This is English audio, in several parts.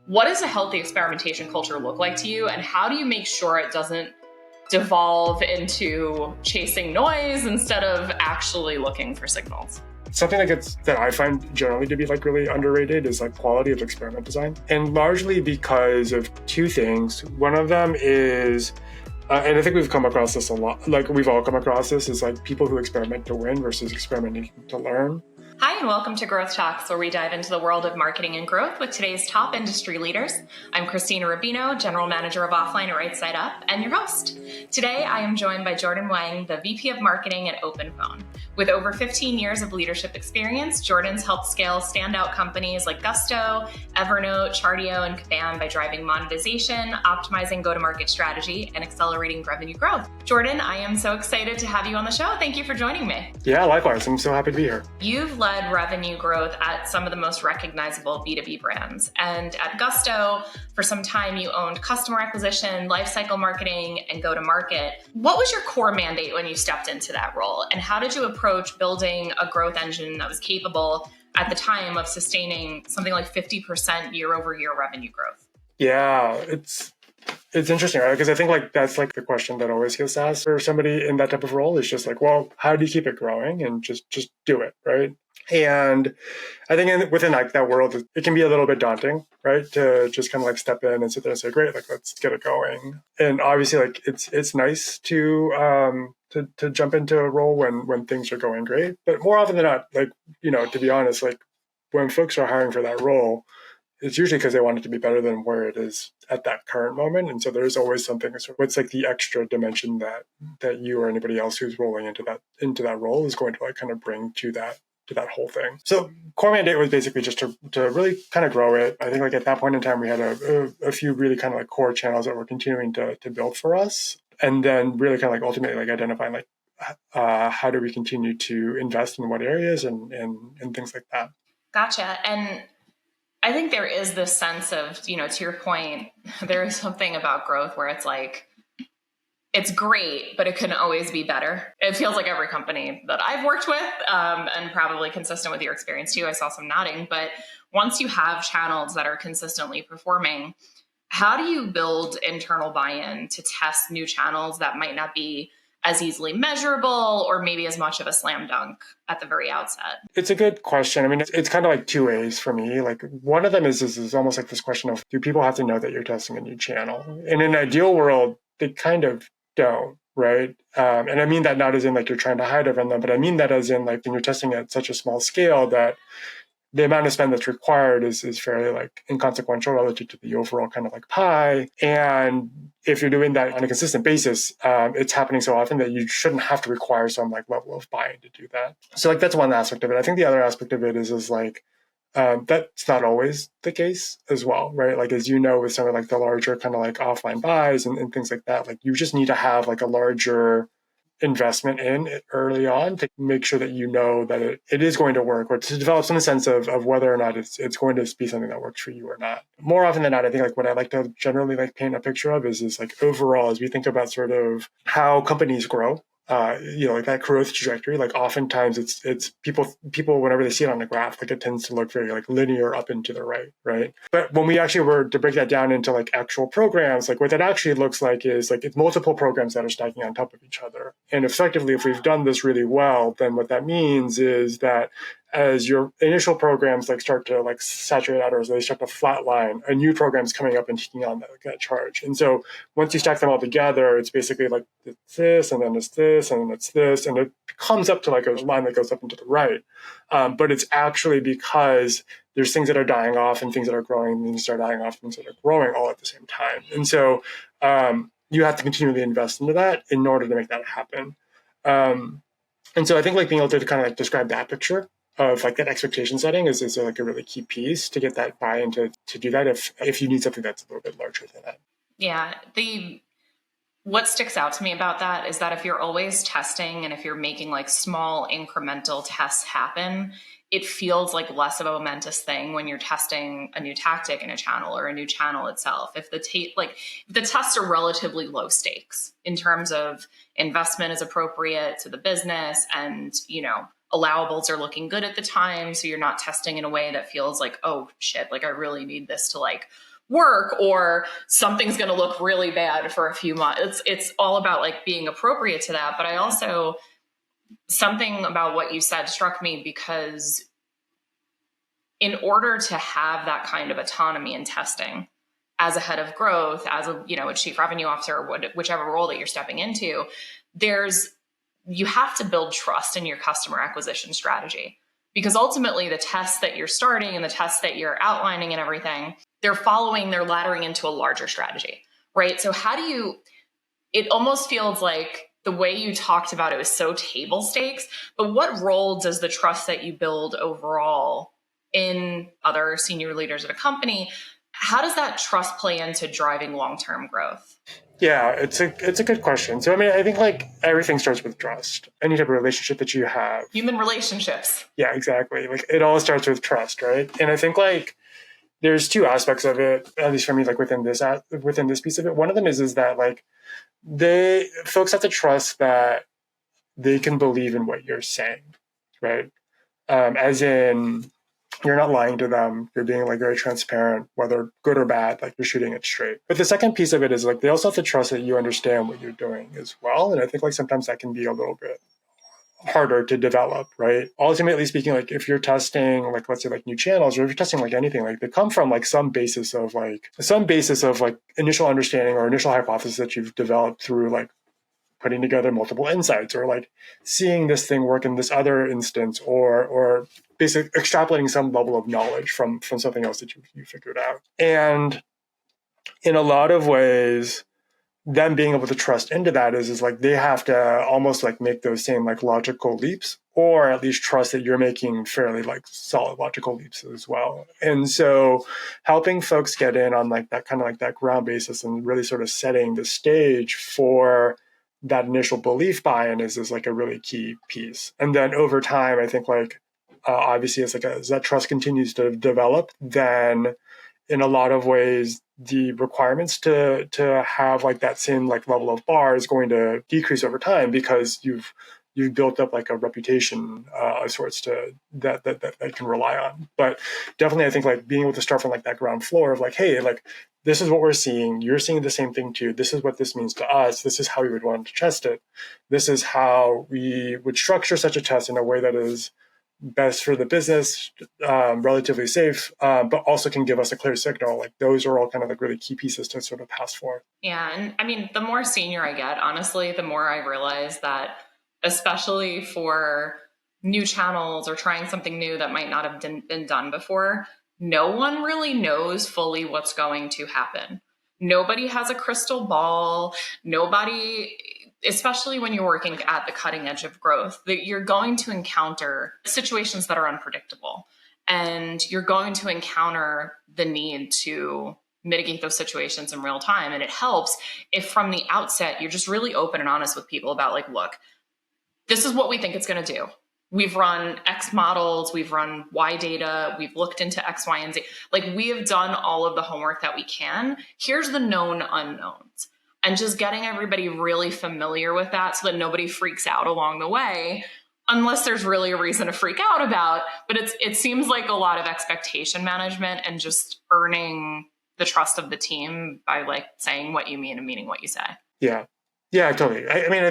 What does a healthy experimentation culture look like to you? And how do you make sure it doesn't devolve into chasing noise instead of actually looking for signals? Something that I find generally to be like really underrated is like quality of experiment design. And largely because of two things. One of them is, and I think we've come across this a lot, like we've all come across this, is like people who experiment to win versus experimenting to learn. Hi, and welcome to Growth Talks, where we dive into the world of marketing and growth with today's top industry leaders. I'm Krystina Rubino, General Manager of Offline at Right Side Up, and your host. Today, I am joined by Jordan Hwang, the VP of Marketing at OpenPhone. With over 15 years of leadership experience, Jordan's helped scale standout companies like Gusto, Evernote, Chartio, and Kabam by driving monetization, optimizing go-to-market strategy, and accelerating revenue growth. Jordan, I am so excited to have you on the show. Thank you for joining me. Yeah, likewise. I'm so happy to be here. You've led revenue growth at some of the most recognizable B2B brands. And at Gusto, for some time, you owned customer acquisition, lifecycle marketing, and go-to-market. What was your core mandate when you stepped into that role? And how did you approach building a growth engine that was capable at the time of sustaining something like 50% year-over-year revenue growth? Yeah, it's interesting, right? Because I think like that's like the question that always gets asked for somebody in that type of role is just like, well, how do you keep it growing? And just do it, right? And I think within like that world, it can be a little bit daunting, right? To just kind of like step in and sit there and say, great, like let's get it going. And obviously, like it's nice to jump into a role when things are going great. But more often than not, like, you know, to be honest, like when folks are hiring for that role, it's usually because they want it to be better than where it is at that current moment. And so there's always something. So what's like the extra dimension that you or anybody else who's rolling into that role is going to like kind of bring to that whole thing. So core mandate was basically just to really kind of grow it. I think like at that point in time, we had a few really kind of like core channels that were continuing to build for us. And then really kind of like ultimately like identifying like how do we continue to invest in what areas and things like that. Gotcha. And I think there is this sense of, you know, to your point, there is something about growth where it's like, it's great, but it can always be better. It feels like every company that I've worked with, and probably consistent with your experience too, I saw some nodding, but once you have channels that are consistently performing, how do you build internal buy-in to test new channels that might not be as easily measurable or maybe as much of a slam dunk at the very outset? It's a good question. I mean, it's kind of like two ways for me. Like one of them is almost like this question of, do people have to know that you're testing a new channel? And in an ideal world, they kind of don't, right? And I mean that not as in like you're trying to hide it from them, but I mean that as in like when you're testing at such a small scale that the amount of spend that's required is fairly like inconsequential relative to the overall kind of like pie. And if you're doing that on a consistent basis, it's happening so often that you shouldn't have to require some like level of buy-in to do that. So like that's one aspect of it. I think the other aspect of it is like that's not always the case as well, right? Like, as you know, with some of like the larger kind of like offline buys and things like that, like you just need to have like a larger investment in it early on to make sure that you know that it is going to work, or to develop some sense of whether or not it's going to be something that works for you or not. More often than not, I think like what I like to generally like paint a picture of is like overall, as we think about sort of how companies grow, you know, like that growth trajectory, like oftentimes it's people whenever they see it on the graph, like it tends to look very like linear up and to the right? But when we actually were to break that down into like actual programs, like what that actually looks like is like it's multiple programs that are stacking on top of each other. And effectively, if we've done this really well, then what that means is that as your initial programs like start to like saturate out or as they start to flatline, a new program's coming up and taking on that charge. And so once you stack them all together, it's basically like it's this, and then it's this, and then it's this, and it comes up to like a line that goes up and to the right. But it's actually because there's things that are dying off and things that are growing, and things that are dying off, and things that are growing all at the same time. And so you have to continually invest into that in order to make that happen. And so I think like being able to kind of like describe that picture of like that expectation setting is like a really key piece to get that buy-in to do that if you need something that's a little bit larger than that. Yeah. What sticks out to me about that is that if you're always testing and if you're making like small incremental tests happen, it feels like less of a momentous thing when you're testing a new tactic in a channel or a new channel itself. If the tests are relatively low stakes in terms of investment is appropriate to the business and, you know, allowables are looking good at the time. So you're not testing in a way that feels like, oh shit, like I really need this to like work, or something's going to look really bad for a few months. It's all about like being appropriate to that. But I also, something about what you said struck me, because in order to have that kind of autonomy in testing as a head of growth, as a, a chief revenue officer, or whichever role that you're stepping into, you have to build trust in your customer acquisition strategy, because ultimately the tests that you're starting and the tests that you're outlining and everything, they're laddering into a larger strategy, right? So it almost feels like the way you talked about it was so table stakes, but what role does the trust that you build overall in other senior leaders at a company, how does that trust play into driving long-term growth? Yeah, it's a good question. So, I mean, I think like everything starts with trust. Any type of relationship that you have. Human relationships. Yeah, exactly. Like it all starts with trust, right? And I think like there's two aspects of it, at least for me, like within this piece of it. One of them is that like folks have to trust that they can believe in what you're saying, right? As in, you're not lying to them. You're being like very transparent, whether good or bad, like you're shooting it straight. But the second piece of it is like they also have to trust that you understand what you're doing as well. And I think like sometimes that can be a little bit harder to develop, right? Ultimately speaking, like if you're testing like let's say like new channels, or if you're testing like anything, like they come from like some basis of like initial understanding or initial hypothesis that you've developed through like putting together multiple insights, or like seeing this thing work in this other instance, or basically extrapolating some level of knowledge from something else that you figured out. And in a lot of ways, them being able to trust into that is like they have to almost like make those same like logical leaps, or at least trust that you're making fairly like solid logical leaps as well. And so helping folks get in on like that kind of like that ground basis and really sort of setting the stage for that initial belief buy-in is like a really key piece. And then over time, I think like obviously as that trust continues to develop, then in a lot of ways, the requirements to have like that same like level of bar is going to decrease over time, because you've built up like a reputation of sorts to that can rely on. But definitely, I think like being able to start from like that ground floor of like, hey, like this is what we're seeing. You're seeing the same thing too. This is what this means to us. This is how we would want to test it. This is how we would structure such a test in a way that is best for the business, relatively safe, but also can give us a clear signal. Like those are all kind of like really key pieces to sort of pass for. Yeah. And I mean, the more senior I get, honestly, the more I realize that, especially for new channels or trying something new that might not have been done before, no one really knows fully what's going to happen. Nobody has a crystal ball. Nobody, especially when you're working at the cutting edge of growth, that you're going to encounter situations that are unpredictable, and you're going to encounter the need to mitigate those situations in real time. And it helps if from the outset, you're just really open and honest with people about like, look, this is what we think it's going to do. We've run X models, we've run Y data, we've looked into X, Y, and Z. Like we have done all of the homework that we can. Here's the known unknowns. And just getting everybody really familiar with that so that nobody freaks out along the way, unless there's really a reason to freak out about. But it seems like a lot of expectation management and just earning the trust of the team by like saying what you mean and meaning what you say. Yeah. Yeah, totally. I mean,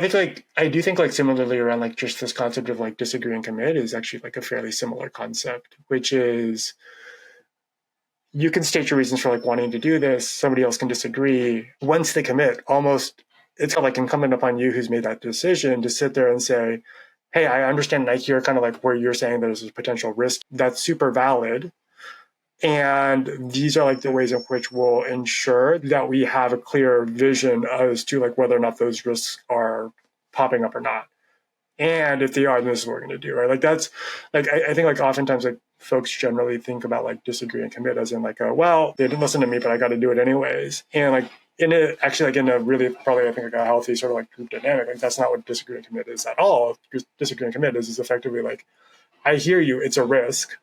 I do think like similarly around like just this concept of like disagree and commit is actually like a fairly similar concept, which is you can state your reasons for like wanting to do this. Somebody else can disagree. Once they commit, almost it's kind of like incumbent upon you who's made that decision to sit there and say, hey, I understand and I hear kind of like where you're saying there's a potential risk. That's super valid. And these are like the ways in which we'll ensure that we have a clear vision as to like whether or not those risks are popping up or not. And if they are, then this is what we're going to do, right? Like that's like, I think like oftentimes like folks generally think about like disagree and commit as in like, well, they didn't listen to me, but I got to do it anyways. And like in it, actually like in a really probably I think like a healthy sort of like group dynamic, like that's not what disagree and commit is at all. Because disagree and commit is effectively like, I hear you, it's a risk.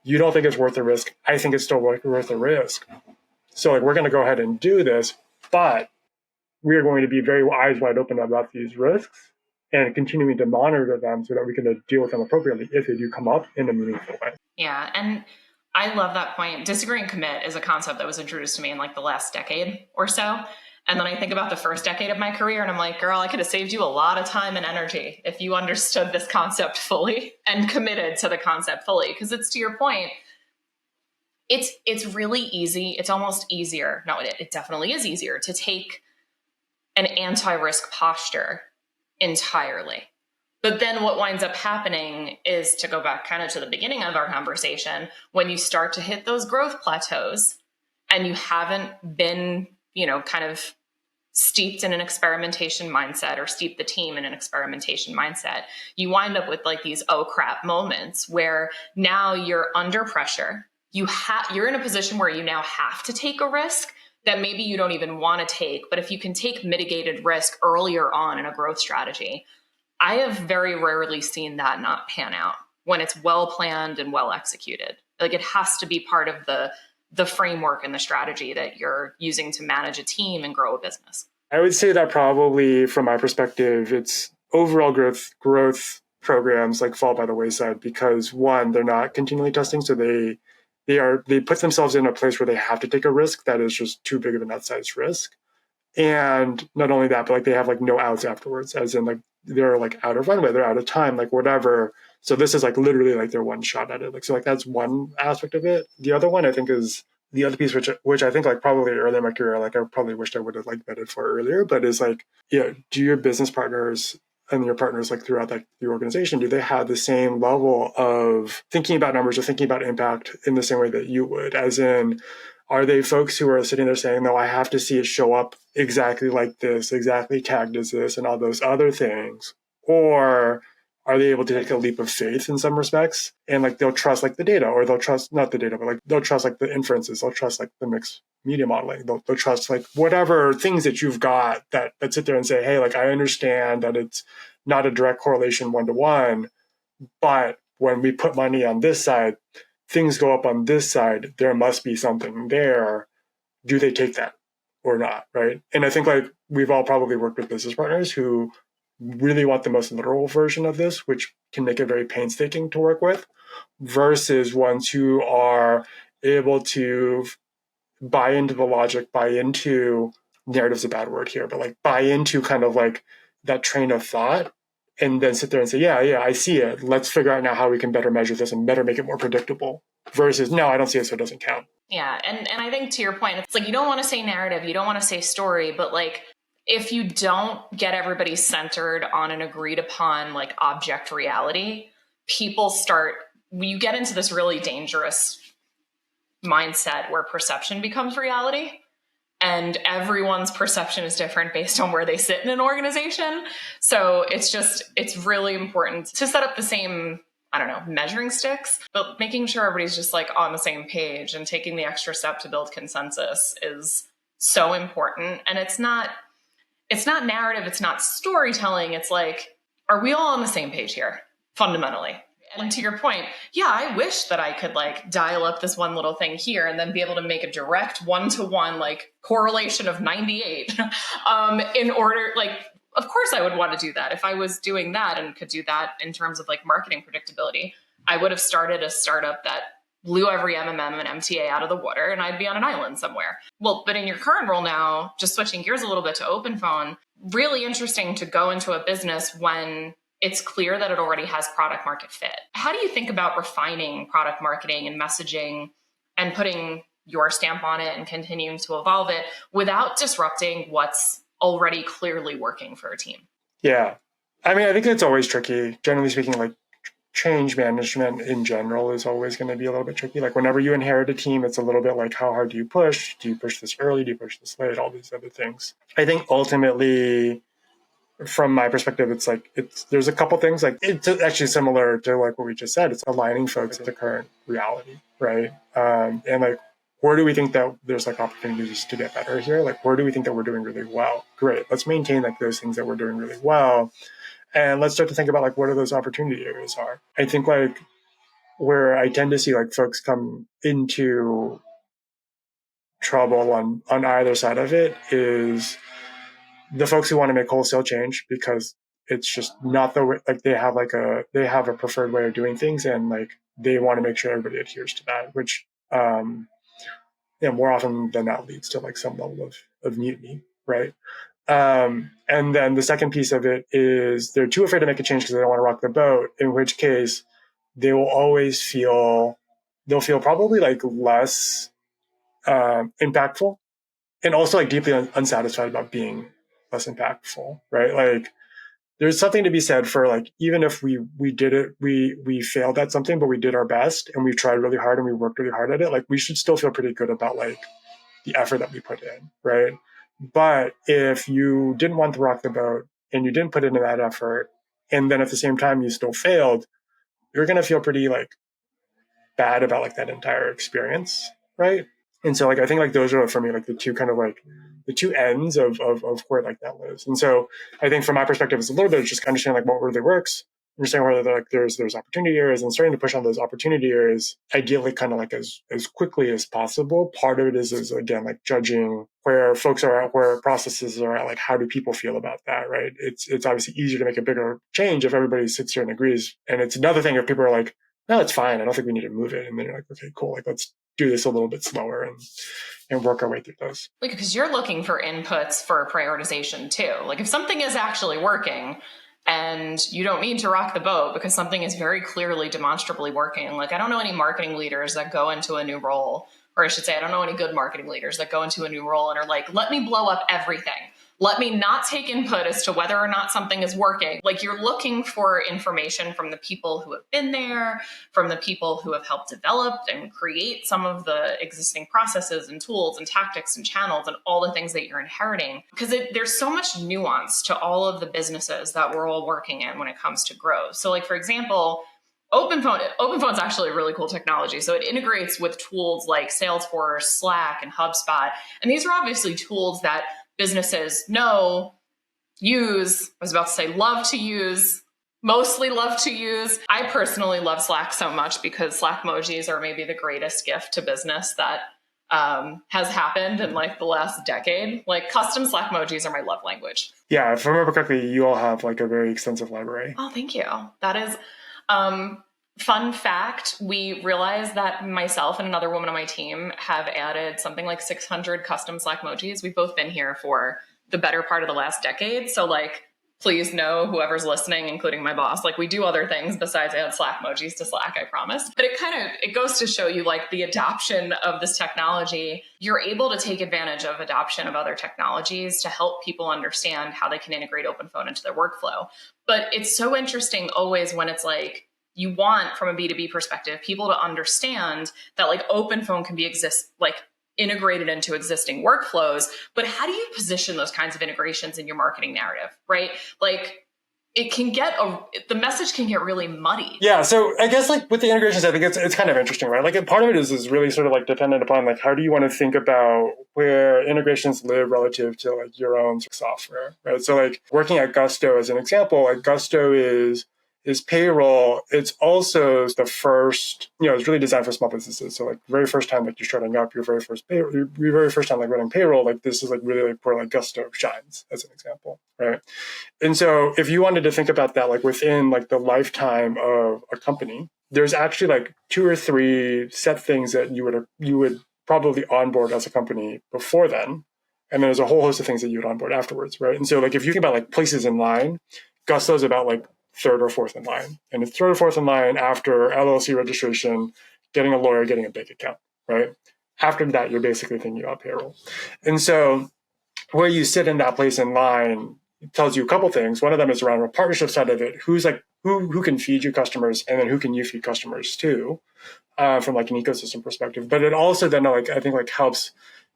You don't think it's worth the risk. I think it's still worth the risk. So like we're going to go ahead and do this, but we are going to be very eyes wide open about these risks and continuing to monitor them so that we can deal with them appropriately if they do come up in a meaningful way. Yeah. And I love that point. Disagree and commit is a concept that was introduced to me in like the last decade or so. And then I think about the first decade of my career and I'm like, girl, I could have saved you a lot of time and energy if you understood this concept fully and committed to the concept fully. Because it's to your point, it's really easy. It's almost easier. No, it definitely is easier to take an anti-risk posture entirely. But then what winds up happening is, to go back kind of to the beginning of our conversation, when you start to hit those growth plateaus and you haven't been, kind of steeped in an experimentation mindset or steeped the team in an experimentation mindset, you wind up with like these oh crap moments where now you're under pressure. You're in a position where you now have to take a risk that maybe you don't even want to take. But if you can take mitigated risk earlier on in a growth strategy, I have very rarely seen that not pan out when it's well planned and well executed. Like, it has to be part of the framework and the strategy that you're using to manage a team and grow a business. I would say that probably from my perspective, it's overall growth programs like fall by the wayside because, one, they're not continually testing, so they put themselves in a place where they have to take a risk that is just too big of an outsized risk. And not only that, but like they have like no outs afterwards, as in like they're like out of runway, they're out of time, like whatever. So this is like literally like their one shot at it. Like, so like that's one aspect of it. The other one I think is the other piece, which I think like probably early in my career, like I probably wished I would have like vetted for earlier, but is like, do your business partners and your partners like throughout like the organization, do they have the same level of thinking about numbers or thinking about impact in the same way that you would? As in, are they folks who are sitting there saying, no, I have to see it show up exactly like this, exactly tagged as this, and all those other things? Or are they able to take a leap of faith in some respects? And like they'll trust like the data, or they'll trust not the data, but like they'll trust like the inferences, they'll trust like the mixed media modeling, they'll trust like whatever things that you've got that sit there and say, hey, like I understand that it's not a direct correlation 1-to-1, but when we put money on this side, things go up on this side, there must be something there. Do they take that or not, right? And I think like we've all probably worked with business partners who really want the most literal version of this, which can make it very painstaking to work with, versus ones who are able to buy into the logic, buy into narrative's a bad word here, but like buy into kind of like that train of thought and then sit there and say, yeah, I see it. Let's figure out now how we can better measure this and better make it more predictable versus, no, I don't see it, so it doesn't count. Yeah. And I think to your point, it's like, you don't want to say narrative, you don't want to say story, but like, if you don't get everybody centered on an agreed upon like object reality, you get into this really dangerous mindset where perception becomes reality. And everyone's perception is different based on where they sit in an organization. So it's really important to set up the same, measuring sticks, but making sure everybody's just like on the same page and taking the extra step to build consensus is so important. And it's not narrative, it's not storytelling. It's like, are we all on the same page here fundamentally? And to your point, yeah, I wish that I could like dial up this one little thing here and then be able to make a direct 1-to-1 like correlation of 98 in order, like, of course I would want to do that. If I was doing that and could do that in terms of like marketing predictability, I would have started a startup that blew every MMM and MTA out of the water and I'd be on an island somewhere. Well, but in your current role now, just switching gears a little bit to OpenPhone, really interesting to go into a business when it's clear that it already has product market fit. How do you think about refining product marketing and messaging and putting your stamp on it and continuing to evolve it without disrupting what's already clearly working for a team? Yeah. I mean, I think it's always tricky. Generally speaking, like change management in general is always going to be a little bit tricky. Like whenever you inherit a team, it's a little bit like, how hard do you push? Do you push this early? Do you push this late? All these other things. I think ultimately, from my perspective, there's a couple things, like it's actually similar to like what we just said. It's aligning folks to the current reality, right? And like, where do we think that there's like opportunities to get better here? Like, where do we think that we're doing really well? Great, let's maintain like those things that we're doing really well, and let's start to think about like what are those opportunity areas are. I think like where I tend to see like folks come into trouble on either side of it is the folks who want to make wholesale change because it's just not the way, like they have a preferred way of doing things, and like they want to make sure everybody adheres to that, which more often than not leads to like some level of mutiny, right? And then the second piece of it is they're too afraid to make a change because they don't want to rock the boat, in which case they will always they'll feel probably like less impactful, and also like deeply unsatisfied about being less impactful, right? Like there's something to be said for like, even if we did it, we failed at something, but we did our best and we tried really hard and we worked really hard at it. Like we should still feel pretty good about like the effort that we put in, right? But if you didn't want to rock the boat and you didn't put into that effort, and then at the same time you still failed, you're going to feel pretty like bad about like that entire experience, right? And so like I think like those are for me like the two kind of like the two ends of where like that lives. And so I think from my perspective, it's a little bit of just understanding like what really works, understanding whether like there's opportunity areas, and starting to push on those opportunity areas, ideally kind of like as quickly as possible. Part of it is again like judging where folks are at, where processes are at, like how do people feel about that, right? It's obviously easier to make a bigger change if everybody sits here and agrees. And it's another thing if people are like, no, it's fine, I don't think we need to move it. And then you're like, okay, cool, like let's do this a little bit slower and work our way through those. Like, because you're looking for inputs for prioritization too. Like if something is actually working and you don't need to rock the boat because something is very clearly demonstrably working. Like I don't know any marketing leaders that go into a new role, or I should say, I don't know any good marketing leaders that go into a new role and are like, let me blow up everything. Let me not take input as to whether or not something is working. Like you're looking for information from the people who have been there, from the people who have helped develop and create some of the existing processes and tools and tactics and channels and all the things that you're inheriting. Because there's so much nuance to all of the businesses that we're all working in when it comes to growth. So like, for example, OpenPhone is actually a really cool technology. So it integrates with tools like Salesforce, Slack, and HubSpot. And these are obviously tools that businesses know, use, I was about to say love to use, mostly love to use. I personally love Slack so much because Slack emojis are maybe the greatest gift to business that has happened in like the last decade. Like custom Slack emojis are my love language. Yeah, if I remember correctly, you all have like a very extensive library. Oh, thank you. That is fun fact. We realized that myself and another woman on my team have added something like 600 custom Slack emojis. We've both been here for the better part of the last decade. So like, please know whoever's listening, including my boss, like we do other things besides add Slack emojis to Slack, I promise. But it goes to show you like the adoption of this technology. You're able to take advantage of adoption of other technologies to help people understand how they can integrate OpenPhone into their workflow. But it's so interesting always when it's like, you want from a B2B perspective, people to understand that like OpenPhone can be integrated into existing workflows, but how do you position those kinds of integrations in your marketing narrative, right? Like it can the message can get really muddy. Yeah. So I guess like with the integrations, I think it's kind of interesting, right? Like part of it is really sort of like dependent upon like, how do you want to think about where integrations live relative to like your own software, right? So like working at Gusto as an example, like Gusto is payroll. It's also the first, it's really designed for small businesses. So like very first time like you're starting up, your very first time like running payroll, like this is like really like where like Gusto shines as an example, right? And so if you wanted to think about that like within like the lifetime of a company, there's actually like 2 or 3 set things that you would probably onboard as a company before then. And then there's a whole host of things that you would onboard afterwards, right? And so like if you think about like places in line, Gusto is about like 3rd or 4th in line. And it's 3rd or 4th in line after LLC registration, getting a lawyer, getting a bank account, right? After that, you're basically thinking about payroll. And so where you sit in that place in line tells you a couple things. One of them is around the partnership side of it. Who's like, who can feed you customers, and then who can you feed customers to from like an ecosystem perspective. But it also then like, I think like helps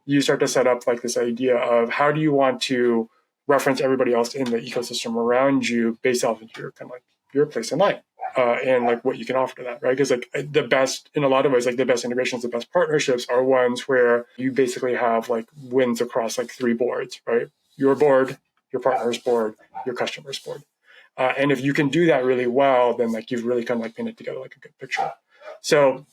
you start to set up like this idea of how do you want to reference everybody else in the ecosystem around you based off of your kind of like your place in line and like what you can offer to that, right? Because like the best, in a lot of ways, like the best integrations, the best partnerships are ones where you basically have like wins across like 3 boards, right? Your board, your partner's board, your customer's board. And if you can do that really well, then like you've really kind of like painted together like a good picture. So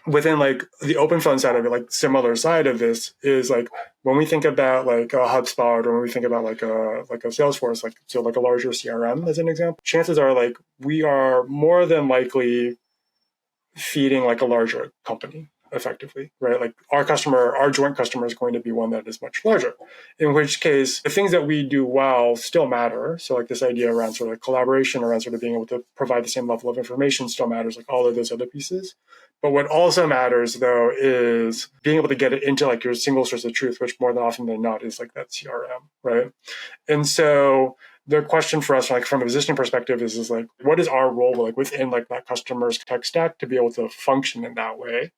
within like the OpenPhone side of it, like similar side of this is like when we think about like a HubSpot or when we think about like a Salesforce, like so like a larger CRM as an example, chances are like we are more than likely feeding like a larger company effectively, right? Like our joint customer is going to be one that is much larger, in which case the things that we do well still matter. So like this idea around sort of collaboration, around sort of being able to provide the same level of information still matters, like all of those other pieces. But what also matters though is being able to get it into like your single source of truth, which more than often than not is like that CRM, right? And so the question for us, like from a positioning perspective, is like, what is our role like within like that customer's tech stack to be able to function in that way?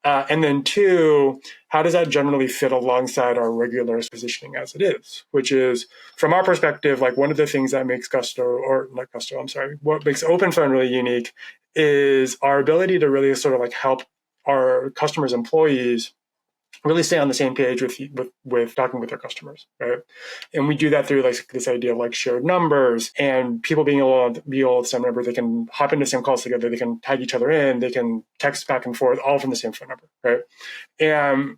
And then two, how does that generally fit alongside our regular positioning as it is? Which is, from our perspective, like one of the things that makes what makes OpenPhone really unique is our ability to really sort of like help our customers' employees really stay on the same page with talking with their customers, right? And we do that through like this idea of like shared numbers and people being able to be all the same number. They can hop into the same calls together. They can tag each other in. They can text back and forth, all from the same phone number, right? And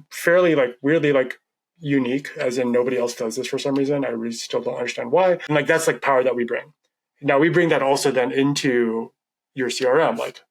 fairly like weirdly like unique, as in nobody else does this for some reason. I really still don't understand why. And like that's like power that we bring. Now we bring that also then into your CRM, like.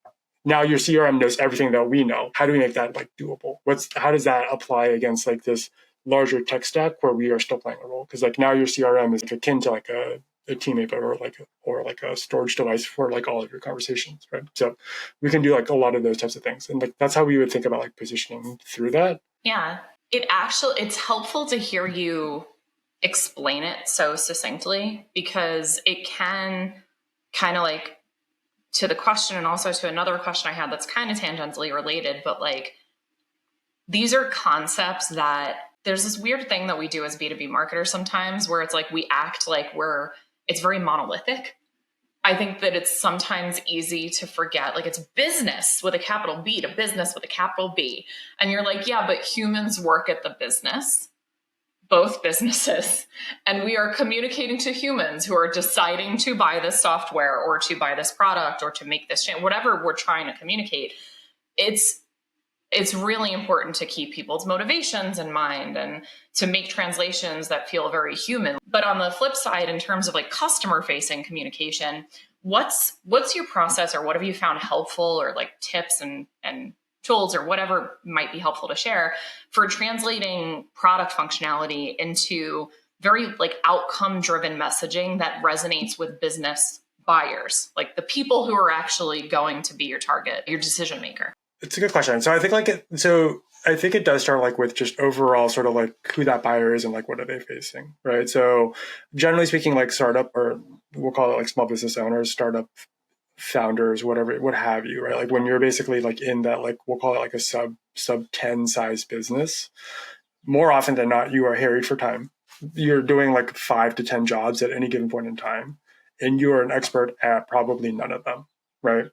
Now your CRM knows everything that we know. How do we make that like doable? How does that apply against like this larger tech stack where we are still playing a role? Because like now your CRM is like akin to like a teammate or like a storage device for like all of your conversations, right? So we can do like a lot of those types of things, and like that's how we would think about like positioning through that. Yeah, it's helpful to hear you explain it so succinctly because it can kind of like to the question and also to another question I had that's kind of tangentially related, but like these are concepts that there's this weird thing that we do as B2B marketers sometimes where it's like we act like it's very monolithic. I think that it's sometimes easy to forget, like it's business with a capital B to business with a capital B. And you're like, yeah, but humans work at the business, both businesses, and we are communicating to humans who are deciding to buy this software or to buy this product or to make this change, whatever we're trying to communicate. It's really important to keep people's motivations in mind and to make translations that feel very human. But on the flip side, in terms of like customer facing communication, what's your process or what have you found helpful or like tips and tools or whatever might be helpful to share for translating product functionality into very like outcome driven messaging that resonates with business buyers, like the people who are actually going to be your target, your decision maker? It's a good question. So I think it does start like with just overall sort of like who that buyer is and like what are they facing, right? So generally speaking, like startup, or we'll call it like small business owners, startup founders, whatever, what have you, right? Like when you're basically like in that, like we'll call it like a sub 10 size business, more often than not, you are harried for time. You're doing like 5 to 10 jobs at any given point in time, and you are an expert at probably none of them, right?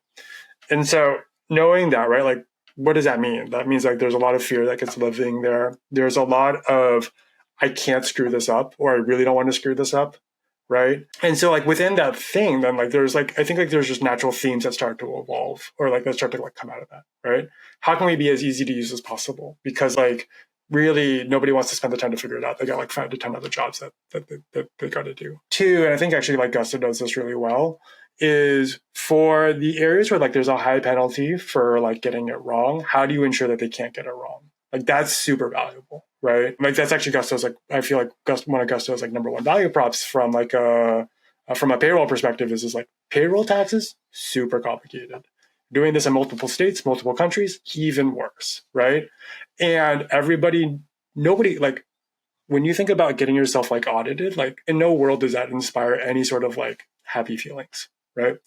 And so knowing that, right, like what does that mean? That means like there's a lot of fear that gets living there. There's a lot of I can't screw this up, or I really don't want to screw this up, right? And so like within that thing, then like there's like I think like there's just natural themes that start to evolve or like that start to like come out of that, right? How can we be as easy to use as possible? Because like really nobody wants to spend the time to figure it out. They got like 5 to 10 other jobs that they got to do. Two, and I think actually like Gusto does this really well, is for the areas where like there's a high penalty for like getting it wrong, how do you ensure that they can't get it wrong? Like that's super valuable, right? Like that's actually Gusto's like I feel like one of Gusto's like number one value props from like from a payroll perspective is like payroll taxes, super complicated. Doing this in multiple states, multiple countries, even worse, right? And nobody like when you think about getting yourself like audited, like in no world does that inspire any sort of like happy feelings, right?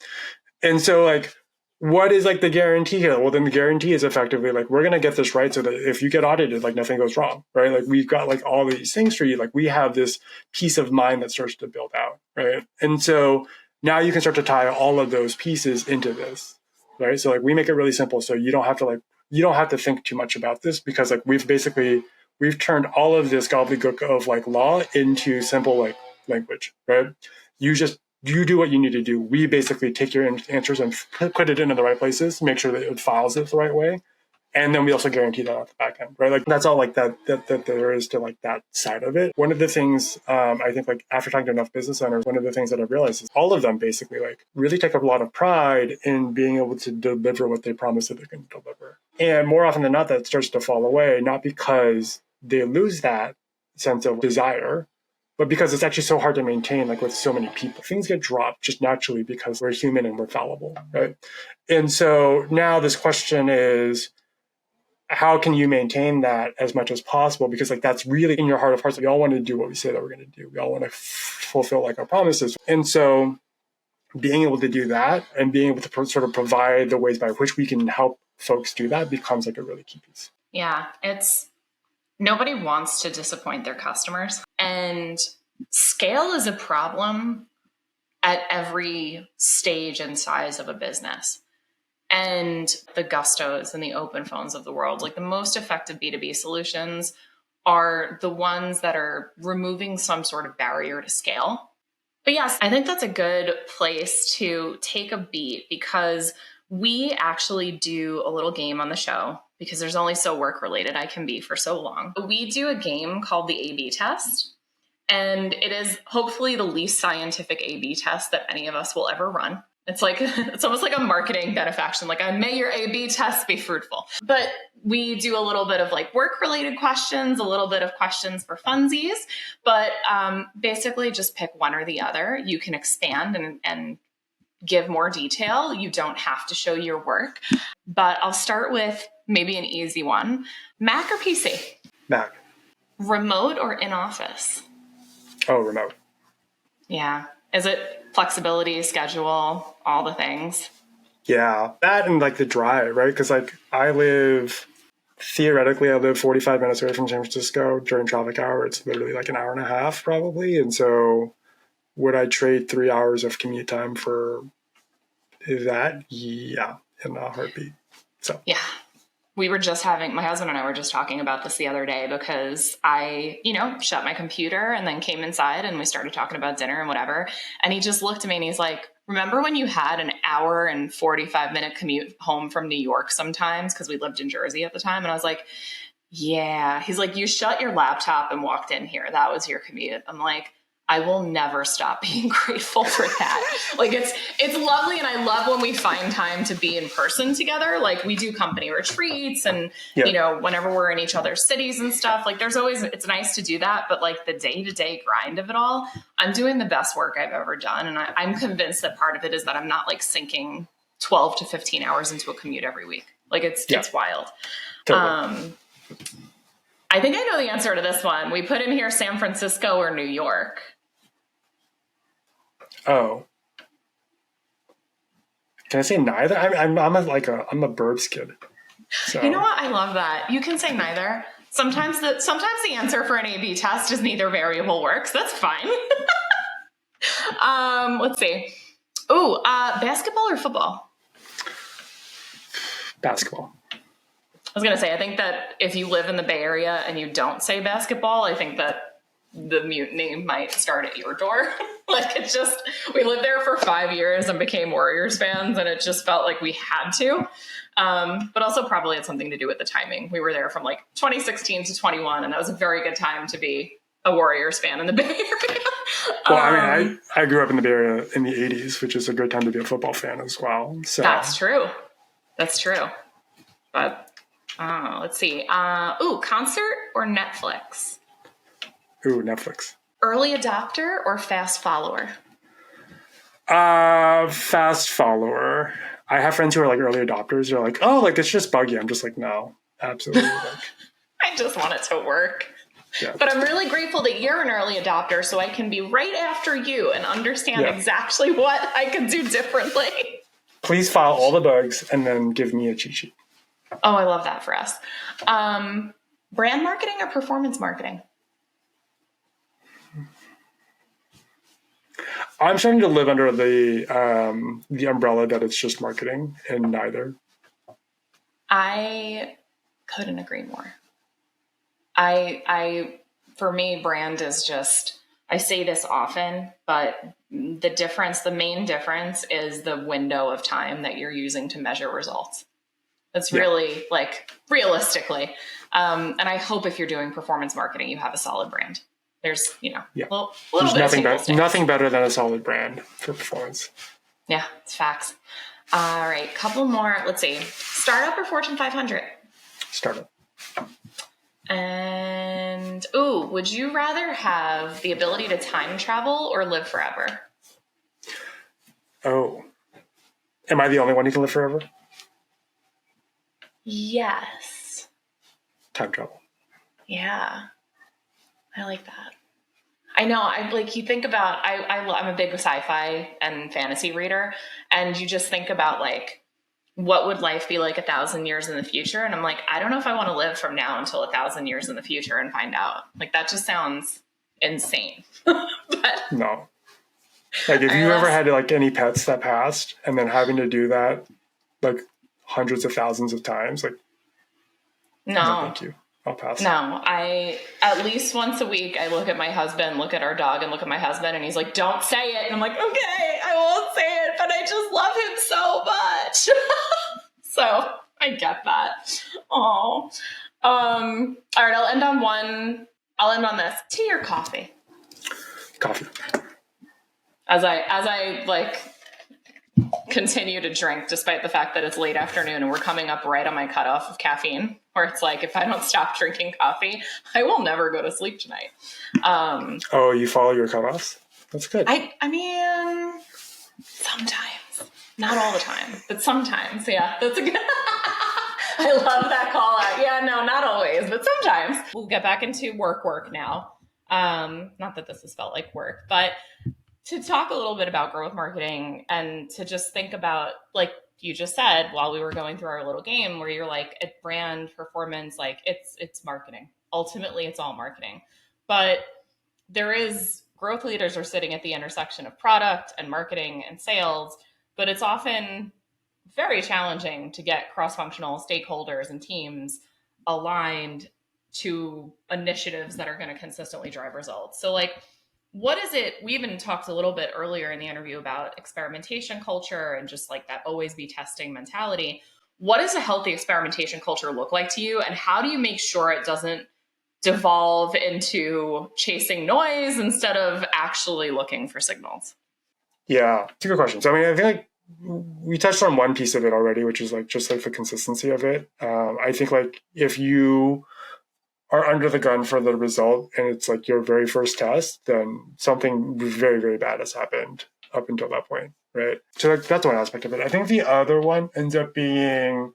And so like what is like the guarantee here? Well, then the guarantee is effectively like we're gonna get this right so that if you get audited, like nothing goes wrong, right? Like we've got like all these things for you. Like we have this peace of mind that starts to build out, right? And so now you can start to tie all of those pieces into this, right? So like we make it really simple, so you don't have to think too much about this because like we've turned all of this gobbledygook of like law into simple like language, right? You just you do what you need to do. We basically take your answers and put it into the right places, make sure that it files it the right way. And then we also guarantee that at the back end, right? Like that's all like that there is to like that side of it. One of the things I think like after talking to enough business owners, one of the things that I've realized is all of them basically like really take a lot of pride in being able to deliver what they promise that they're going to deliver. And more often than not, that starts to fall away, not because they lose that sense of desire, but because it's actually so hard to maintain, like with so many people. Things get dropped just naturally because we're human and we're fallible, right? And so now this question is, how can you maintain that as much as possible? Because like that's really in your heart of hearts. We all want to do what we say that we're going to do. We all want to fulfill like our promises. And so being able to do that and being able to sort of provide the ways by which we can help folks do that becomes like a really key piece. Yeah, nobody wants to disappoint their customers. And scale is a problem at every stage and size of a business. And the Gustos and the OpenPhones of the world, like the most effective B2B solutions are the ones that are removing some sort of barrier to scale. But yes, I think that's a good place to take a beat, because we actually do a little game on the show, because there's only so work related I can be for so long. We do a game called the A/B test. And it is hopefully the least scientific A/B test that any of us will ever run. It's like, it's almost like a marketing benefaction. Like, may your A/B tests be fruitful. But we do a little bit of like work related questions, a little bit of questions for funsies, but basically just pick one or the other. You can expand and give more detail. You don't have to show your work, but I'll start with maybe an easy one. Mac or PC? Mac. Remote or in office? Oh, remote. Yeah. Is it flexibility, schedule, all the things? Yeah, that and like the drive, right? Because like theoretically, I live 45 minutes away from San Francisco during traffic hour. It's literally like an hour and a half probably. And so would I trade 3 hours of commute time for that? Yeah, in a heartbeat. So yeah. My husband and I were just talking about this the other day, because I, shut my computer and then came inside and we started talking about dinner and whatever. And he just looked at me and he's like, remember when you had an hour and 45-minute commute home from New York sometimes? Because we lived in Jersey at the time. And I was like, yeah. He's like, you shut your laptop and walked in here. That was your commute. I'm like, I will never stop being grateful for that. Like it's lovely. And I love when we find time to be in person together. Like we do company retreats and, whenever we're in each other's cities and stuff, like it's nice to do that. But like the day-to-day grind of it all, I'm doing the best work I've ever done. And I'm convinced that part of it is that I'm not like sinking 12 to 15 hours into a commute every week. Like it's wild. Totally. I think I know the answer to this one. We put in here San Francisco or New York. Oh, can I say neither? I'm a burbs kid. So. You know what? I love that. You can say neither. Sometimes the answer for an A/B test is neither variable works. That's fine. Let's see. Ooh, basketball or football? Basketball. I was going to say, I think that if you live in the Bay Area and you don't say basketball, I think that the mutiny might start at your door. We lived there for 5 years and became Warriors fans, and it just felt like we had to. But also probably had something to do with the timing. We were there from like 2016 to 21, and that was a very good time to be a Warriors fan in the Bay Area. Well, I grew up in the Bay Area in the 80s, which is a good time to be a football fan as well. So That's true. But let's see. Concert or Netflix? Ooh, Netflix. Early adopter or fast follower? Fast follower. I have friends who are like early adopters. They're like, oh, like it's just buggy. I'm just like, no, absolutely. I just want it to work. Yeah. But I'm really grateful that you're an early adopter, so I can be right after you and understand exactly what I could do differently. Please file all the bugs and then give me a cheat sheet. Oh, I love that for us. Brand marketing or performance marketing? I'm starting to live under the umbrella that it's just marketing and neither. I couldn't agree more. For me, brand is just, I say this often, but the main difference is the window of time that you're using to measure results. That's really like realistically. And I hope if you're doing performance marketing, you have a solid brand. There's, little There's bit nothing better than a solid brand for performance. Yeah, it's facts. All right, couple more. Let's see. Startup or Fortune 500? Startup. And, would you rather have the ability to time travel or live forever? Oh. Am I the only one who can live forever? Yes. Time travel. Yeah. I like that. I know. You think about, I'm a big sci-fi and fantasy reader, and you just think about like, what would life be like 1,000 years in the future? And I'm like, I don't know if I want to live from now until 1,000 years in the future and find out. Like, that just sounds insane. But, no. Like, if you ever had like any pets that passed and then having to do that like hundreds of thousands of times, like, no thank you. I'll pass. No, at least once a week, I look at my husband, look at our dog, and look at my husband, and he's like, don't say it. And I'm like, okay, I won't say it, but I just love him so much. So I get that. Oh, all right. I'll end on this. Tea or coffee? Coffee. As I like continue to drink, despite the fact that it's late afternoon and we're coming up right on my cutoff of caffeine, where it's like, if I don't stop drinking coffee, I will never go to sleep tonight. You follow your cutoffs? That's good. I mean, sometimes, not all the time, but sometimes. Yeah, that's a good. I love that call out. Yeah, no, not always, but sometimes. We'll get back into work now. Not that this has felt like work, but to talk a little bit about growth marketing and to just think about, like you just said, while we were going through our little game where you're like, at brand performance, like it's marketing. Ultimately, it's all marketing. But growth leaders are sitting at the intersection of product and marketing and sales, but it's often very challenging to get cross-functional stakeholders and teams aligned to initiatives that are going to consistently drive results. So like, what is it? We even talked a little bit earlier in the interview about experimentation culture and just like that always be testing mentality. What does a healthy experimentation culture look like to you? And how do you make sure it doesn't devolve into chasing noise instead of actually looking for signals? Yeah, it's a good question. So, I mean, I think like we touched on one piece of it already, which is like just like the consistency of it. I think like if you are under the gun for the result and it's like your very first test, then something very, very bad has happened up until that point, right? So like, that's one aspect of it. I think the other one ends up being,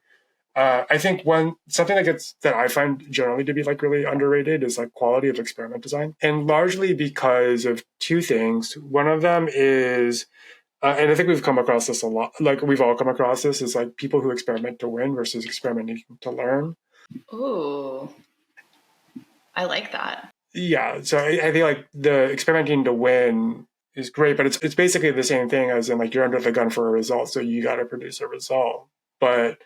I think something that I find generally to be like really underrated is like quality of experiment design, and largely because of two things. One of them is, and I think we've come across this a lot, like we've all come across this, is like people who experiment to win versus experimenting to learn. Ooh. I like that. Yeah. So I think like the experimenting to win is great, but it's basically the same thing as in like you're under the gun for a result. So you got to produce a result. But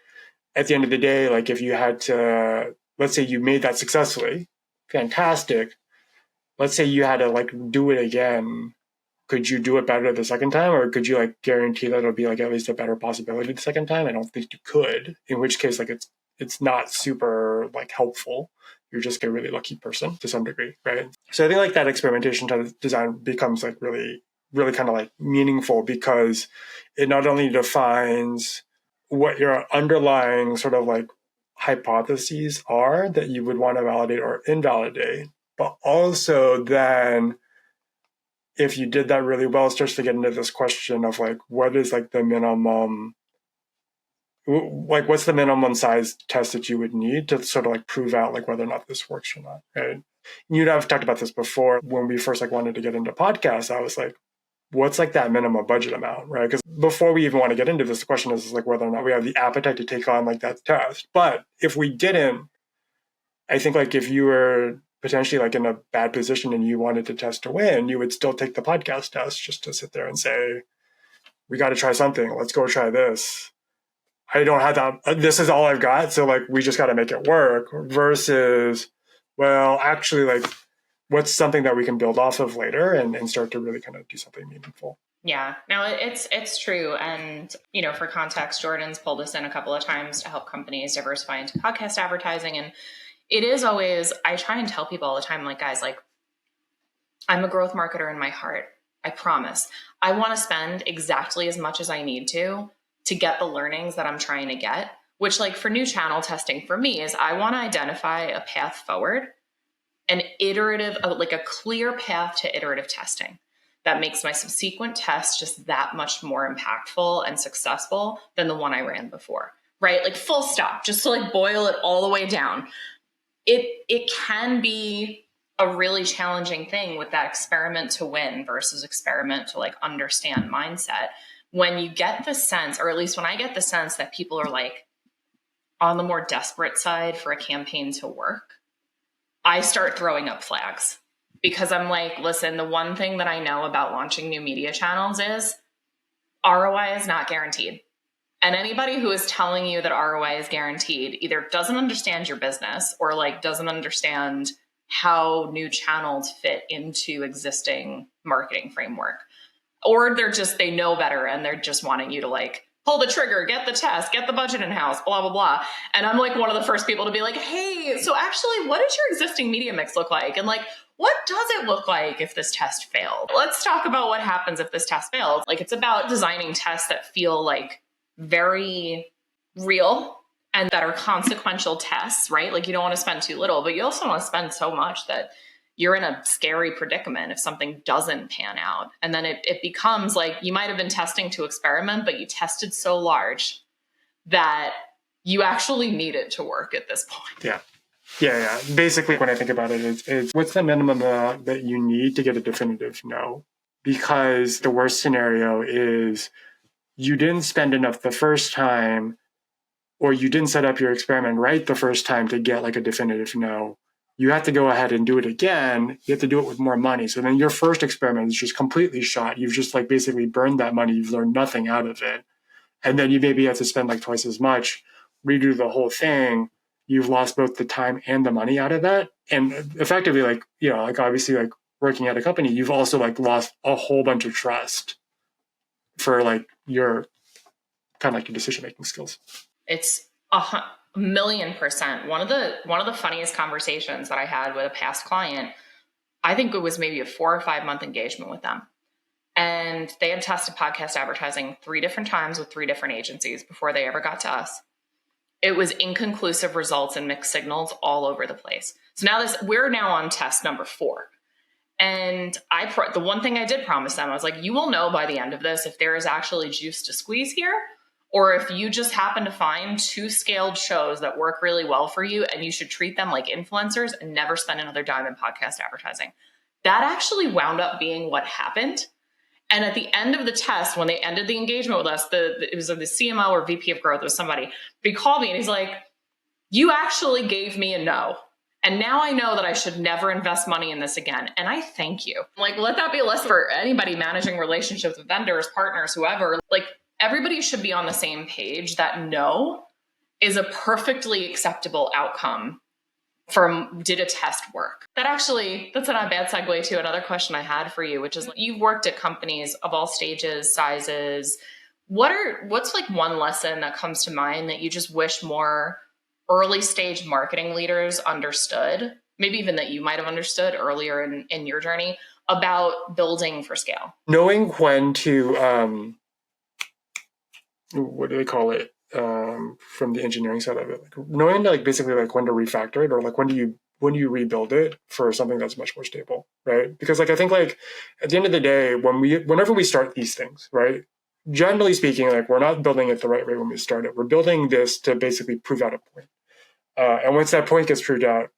at the end of the day, like if you had to, let's say you made that successfully, fantastic. Let's say you had to like do it again. Could you do it better the second time? Or could you like guarantee that it'll be like at least a better possibility the second time? I don't think you could, in which case like it's not super like helpful. You're just a really lucky person to some degree, right? So I think like that experimentation design becomes like really, really kind of like meaningful because it not only defines what your underlying sort of like hypotheses are that you would want to validate or invalidate, but also then if you did that really well, it starts to get into this question of like, what is like the minimum, like what's the minimum size test that you would need to sort of like prove out like whether or not this works or not, right? You'd have talked about this before when we first like wanted to get into podcasts. I was like, what's like that minimum budget amount, right? Because before we even want to get into this, the question is like whether or not we have the appetite to take on like that test. But if we didn't, I think like if you were potentially like in a bad position and you wanted to test to win, you would still take the podcast test just to sit there and say, we got to try something. Let's go try this. I don't have that. This is all I've got. So like, we just got to make it work versus, well, actually like what's something that we can build off of later and start to really kind of do something meaningful. Yeah, no, it's true. And, you know, for context, Jordan's pulled us in a couple of times to help companies diversify into podcast advertising. And it is always, I try and tell people all the time, like, guys, like, I'm a growth marketer in my heart. I promise. I want to spend exactly as much as I need to get the learnings that I'm trying to get, which, like, for new channel testing for me is I want to identify a path forward, an iterative, like a clear path to iterative testing that makes my subsequent test just that much more impactful and successful than the one I ran before, right? Like, full stop, just to like boil it all the way down. It can be a really challenging thing with that experiment to win versus experiment to like understand mindset. When you get the sense, or at least when I get the sense that people are like on the more desperate side for a campaign to work, I start throwing up flags because I'm like, listen, the one thing that I know about launching new media channels is ROI is not guaranteed. And anybody who is telling you that ROI is guaranteed either doesn't understand your business or like doesn't understand how new channels fit into existing marketing framework. Or they know better and they're just wanting you to like pull the trigger, get the test, get the budget in house, blah, blah, blah. And I'm like one of the first people to be like, hey, so actually what does your existing media mix look like? And like, what does it look like if this test failed? Let's talk about what happens if this test fails. Like, it's about designing tests that feel like very real and that are consequential tests, right? Like, you don't want to spend too little, but you also want to spend so much that you're in a scary predicament if something doesn't pan out. And then it becomes like you might have been testing to experiment, but you tested so large that you actually need it to work at this point. Yeah. Basically, when I think about it, it's what's the minimum amount that you need to get a definitive no? Because the worst scenario is you didn't spend enough the first time, or you didn't set up your experiment right the first time to get like a definitive no. You have to go ahead and do it again. You have to do it with more money. So then your first experiment is just completely shot. You've just like basically burned that money. You've learned nothing out of it. And then you maybe have to spend like twice as much, redo the whole thing. You've lost both the time and the money out of that. And effectively, like, you know, like obviously like working at a company, you've also like lost a whole bunch of trust for like your kind of like your decision-making skills. It's 1,000,000%. One of the funniest conversations that I had with a past client, I think it was maybe a 4 or 5 month engagement with them. And they had tested podcast advertising 3 different times with 3 different agencies before they ever got to us. It was inconclusive results and mixed signals all over the place. So now we're now on test number 4. And the one thing I did promise them, I was like, you will know by the end of this if there is actually juice to squeeze here, or if you just happen to find 2 scaled shows that work really well for you and you should treat them like influencers and never spend another dime in podcast advertising. That actually wound up being what happened. And at the end of the test, when they ended the engagement with us, it was the CMO or VP of growth, it was somebody, but he called me and he's like, you actually gave me a no. And now I know that I should never invest money in this again. And I thank you. Like, let that be a lesson for anybody managing relationships with vendors, partners, whoever. Like, everybody should be on the same page that no is a perfectly acceptable outcome from did a test work. That's not a bad segue to another question I had for you, which is you've worked at companies of all stages, sizes. What's like one lesson that comes to mind that you just wish more early stage marketing leaders understood, maybe even that you might have understood earlier in your journey about building for scale? Knowing when to, what do they call it? From the engineering side of it, like knowing like basically like when to refactor it, or like when do you rebuild it for something that's much more stable, right? Because like I think like at the end of the day, whenever we start these things, right, generally speaking, like we're not building it the right way when we start it. We're building this to basically prove out a point, and once that point gets proved out,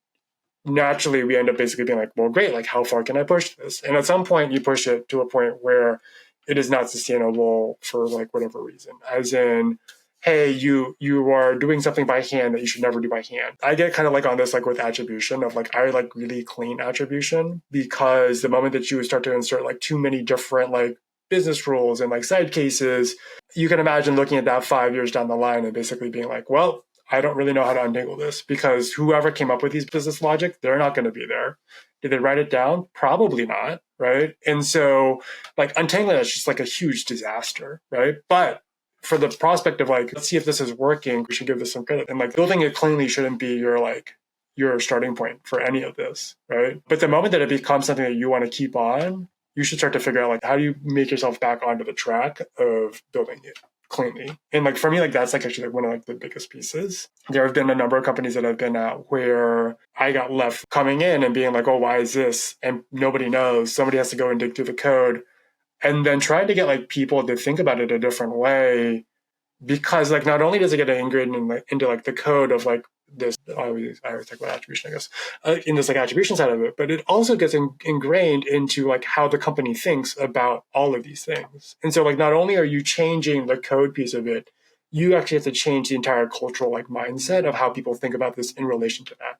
naturally we end up basically being like, well, great, like how far can I push this? And at some point you push it to a point where it is not sustainable for like whatever reason, as in, hey, you are doing something by hand that you should never do by hand. I get kind of like on this like with attribution of like, I like really clean attribution, because the moment that you start to insert like too many different like business rules and like side cases, you can imagine looking at that 5 years down the line and basically being like, well, I don't really know how to untangle this, because whoever came up with these business logic, they're not going to be there. Did they write it down? Probably not, right? And so like untangling that's just like a huge disaster, right? But for the prospect of like, let's see if this is working, we should give this some credit. And like building it cleanly shouldn't be your starting point for any of this, right? But the moment that it becomes something that you want to keep on, you should start to figure out like, how do you make yourself back onto the track of building it cleanly? And like for me, like that's like actually like one of like the biggest pieces. There have been a number of companies that I've been at where I got left coming in and being like, oh, why is this? And nobody knows. Somebody has to go and dig through the code. And then trying to get like people to think about it a different way, because like not only does it get ingrained into like the code of like this, I always talk about attribution, I guess, in this like attribution side of it, but it also gets ingrained into like how the company thinks about all of these things. And so like not only are you changing the code piece of it, you actually have to change the entire cultural like mindset of how people think about this in relation to that.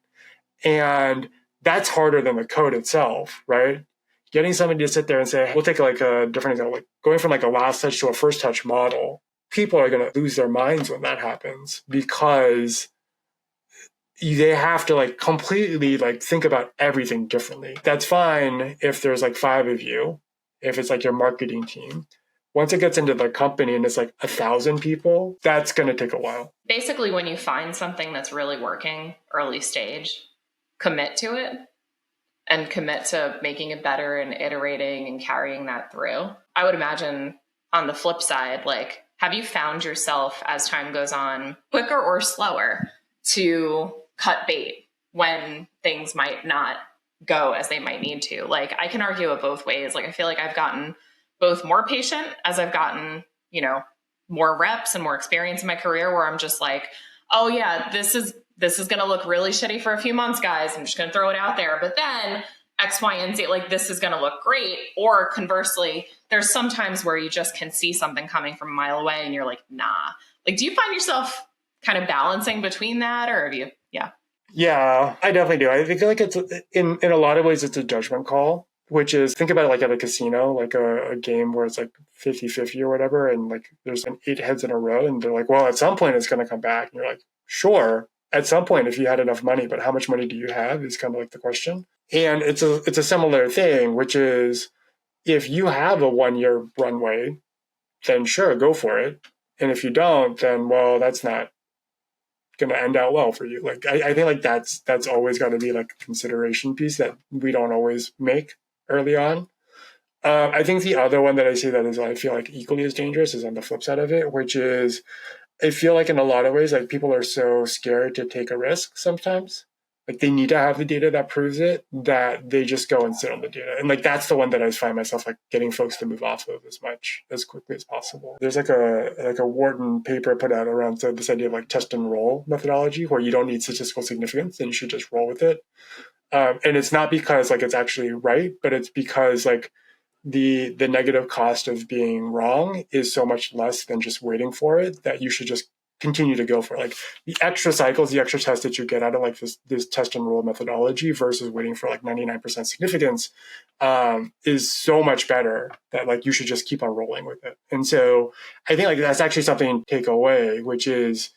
And that's harder than the code itself, right? Getting somebody to sit there and say, we'll take like a different example, like going from like a last touch to a first touch model. People are going to lose their minds when that happens, because they have to like completely like think about everything differently. That's fine if there's like 5 of you, if it's like your marketing team. Once it gets into the company and it's like 1,000 people, that's going to take a while. Basically, when you find something that's really working early stage, commit to it and commit to making it better and iterating and carrying that through. I would imagine on the flip side, like, have you found yourself as time goes on quicker or slower to cut bait when things might not go as they might need to? Like, I can argue it both ways. Like, I feel like I've gotten both more patient as I've gotten, more reps and more experience in my career, where I'm just like, oh yeah, this is going to look really shitty for a few months, guys. I'm just going to throw it out there. But then X, Y, and Z, like this is going to look great. Or conversely, there's some times where you just can see something coming from a mile away and you're like, nah. Like, do you find yourself kind of balancing between that, or have you? Yeah. Yeah, I definitely do. I feel like it's in a lot of ways, it's a judgment call, which is, think about it like at a casino, like a game where it's like 50-50 or whatever. And like there's 8 heads in a row and they're like, well, at some point it's going to come back. And you're like, sure, at some point, if you had enough money, but how much money do you have is kind of like the question. And it's a similar thing, which is, if you have a 1-year runway, then sure, go for it. And if you don't, then, well, that's not going to end out well for you. Like, I think like that's always got to be like a consideration piece that we don't always make early on. I think the other one that I see that is, I feel like equally as dangerous, is on the flip side of it, which is, I feel like in a lot of ways, like people are so scared to take a risk sometimes. Like they need to have the data that proves it, that they just go and sit on the data. And like that's the one that I find myself like getting folks to move off of as quickly as possible. There's like a Wharton paper put out around this idea of like test and roll methodology, where you don't need statistical significance and you should just roll with it. And it's not because like it's actually right, but it's because like the negative cost of being wrong is so much less than just waiting for it, that you should just continue to go for it. Like the extra cycles, the extra tests that you get out of like this test and roll methodology versus waiting for like 99% significance is so much better, that like you should just keep on rolling with it. And so I think like that's actually something to take away, which is,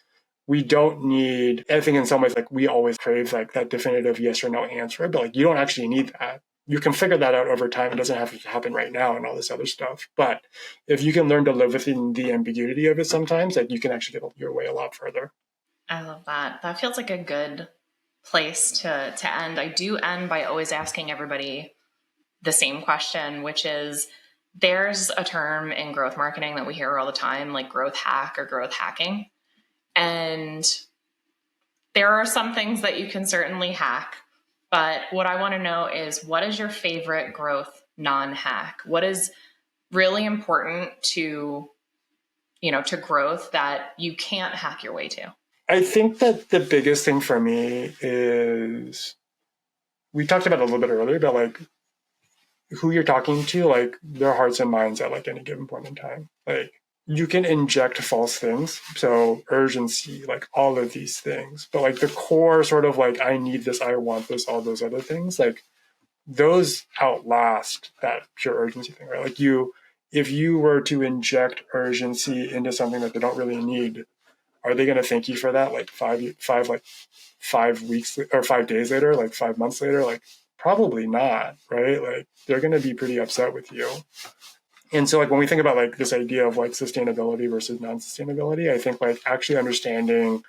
we don't need, I think in some ways, like we always crave like that definitive yes or no answer, but like you don't actually need that. You can figure that out over time. It doesn't have to happen right now and all this other stuff. But if you can learn to live within the ambiguity of it sometimes, like you can actually get your way a lot further. I love that. That feels like a good place to end. I do end by always asking everybody the same question, which is, there's a term in growth marketing that we hear all the time, like growth hack or growth hacking. And there are some things that you can certainly hack. But what I want to know is, what is your favorite growth non-hack? What is really important to growth that you can't hack your way to? I think that the biggest thing for me is, we talked about it a little bit earlier, but like who you're talking to, like their hearts and minds at like any given point in time. Like you can inject false things, so urgency, like all of these things, but like the core sort of like, I need this, I want this, all those other things, like those outlast that pure urgency thing, right? Like if you were to inject urgency into something that they don't really need, are they going to thank you for that? Like 5 weeks or 5 days later, like 5 months later, like probably not, right? Like they're going to be pretty upset with you. And so like when we think about like this idea of like sustainability versus non-sustainability, I think like actually understanding,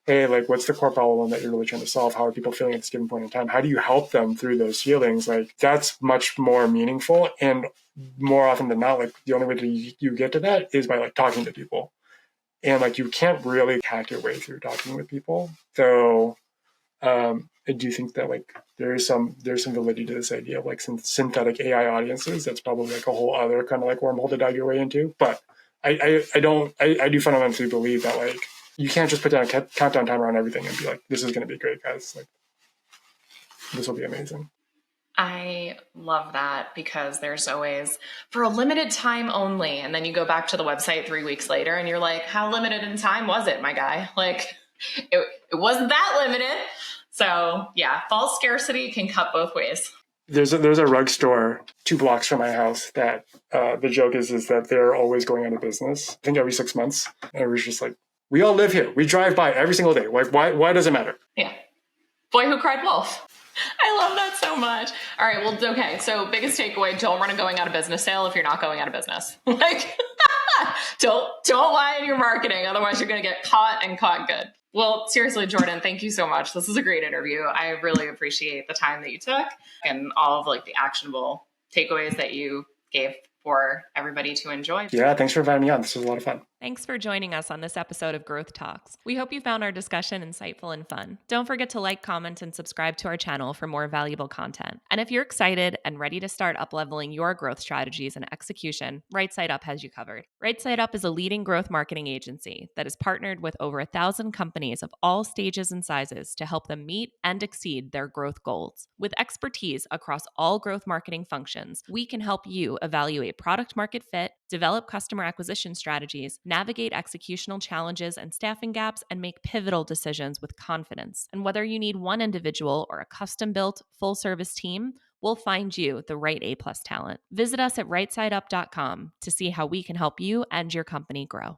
hey, like what's the core problem that you're really trying to solve? How are people feeling at this given point in time? How do you help them through those feelings? Like that's much more meaningful. And more often than not, like the only way that you get to that is by like talking to people. And like you can't really hack your way through talking with people. So I do think that like there's some validity to this idea of like synthetic AI audiences. That's probably like a whole other kind of like wormhole to dive your way into. But I do fundamentally believe that like you can't just put down a countdown timer on everything and be like, this is going to be great, guys. Like this will be amazing. I love that because there's always for a limited time only. And then you go back to the website 3 weeks later and you're like, how limited in time was it, my guy? Like it wasn't that limited. So yeah, false scarcity can cut both ways. There's a rug store 2 blocks from my house that the joke is that they're always going out of business. I think every 6 months. And it was just like, we all live here. We drive by every single day. Like, why does it matter? Yeah. Boy who cried wolf. I love that so much. All right. Well, okay. So biggest takeaway, don't run a going out of business sale if you're not going out of business. Like, don't lie in your marketing. Otherwise you're going to get caught and caught good. Well, seriously, Jordan, thank you so much. This is a great interview. I really appreciate the time that you took and all of like the actionable takeaways that you gave for everybody to enjoy. Yeah, thanks for inviting me on. This was a lot of fun. Thanks for joining us on this episode of Growth Talks. We hope you found our discussion insightful and fun. Don't forget to like, comment, and subscribe to our channel for more valuable content. And if you're excited and ready to start up-leveling your growth strategies and execution, Right Side Up has you covered. Right Side Up is a leading growth marketing agency that is partnered with over 1,000 companies of all stages and sizes to help them meet and exceed their growth goals. With expertise across all growth marketing functions, we can help you evaluate product market fit, develop customer acquisition strategies, navigate executional challenges and staffing gaps, and make pivotal decisions with confidence. And whether you need one individual or a custom-built, full-service team, we'll find you the right A+ talent. Visit us at rightsideup.com to see how we can help you and your company grow.